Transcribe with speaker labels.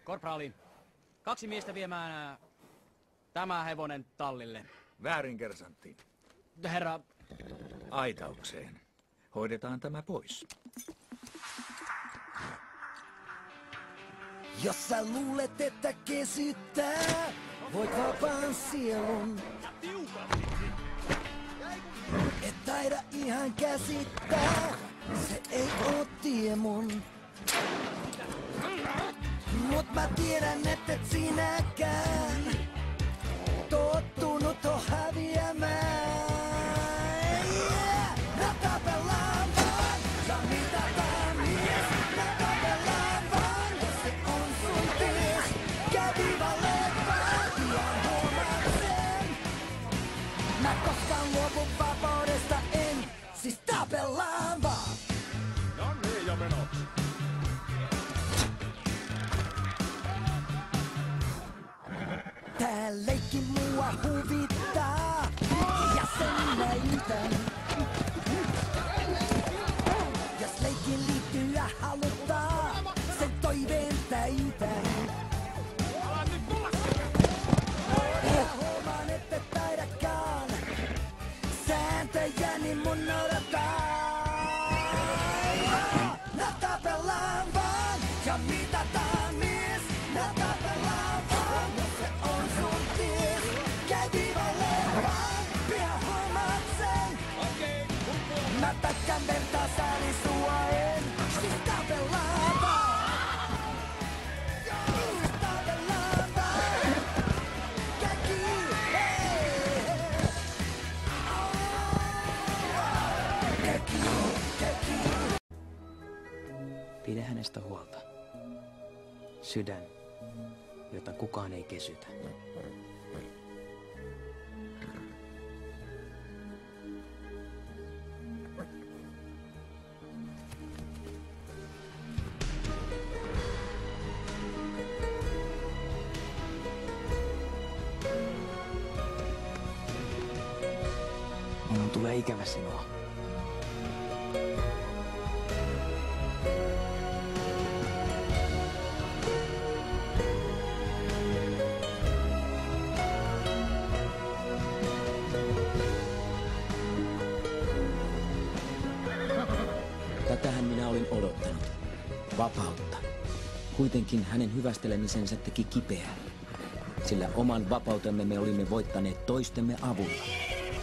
Speaker 1: Korpraali, 2 miestä viemään tämä hevonen tallille.
Speaker 2: Väärin, kersantti.
Speaker 1: Herra...
Speaker 2: Aitaukseen. Hoidetaan tämä pois.
Speaker 3: Jos sä luulet, että kesyttää, voit vapaan sielun. Et taida ihan käsittää, se ei oo tie mun. Mut mä tiedän, et sinäkään tottunut on häviämään. Yeah! Mä tapellaan vaan, ja mitataan mies. Mä tapellaan vaan, jos se on sun ties. Kävivalle vaan, pian huomaat sen. Mä koskaan luovu vapaudesta en, siis tapellaan vaan.
Speaker 4: No niin, ja menot.
Speaker 3: Tää leikki mua huvittaa, ja sen näytän. Jos leikin liittyä haluttaa, sen toiveen täytän. Ja huomaan, ette taidakaan sääntöjä, niin mun noudattaa. Nää tapellaan vaan, ja mitataan mies. Nää tapellaan vaan, jos se on sun ties. Käy viivalle vaan, pian huomaat sen. Mä pätkän vertaa sääli sua en, siis tapellaan vaan. Siis tapellaan vaan. Käki, hei. Käki, käki.
Speaker 5: Pidä hänestä huolta. Sydän, jota kukaan ei kesytä. Minun tulee ikävä sinua. Tätähän minä olin odottanut. Vapautta. Kuitenkin hänen hyvästelemisensä teki kipeää, sillä oman vapautemme me olimme voittaneet toistemme avulla.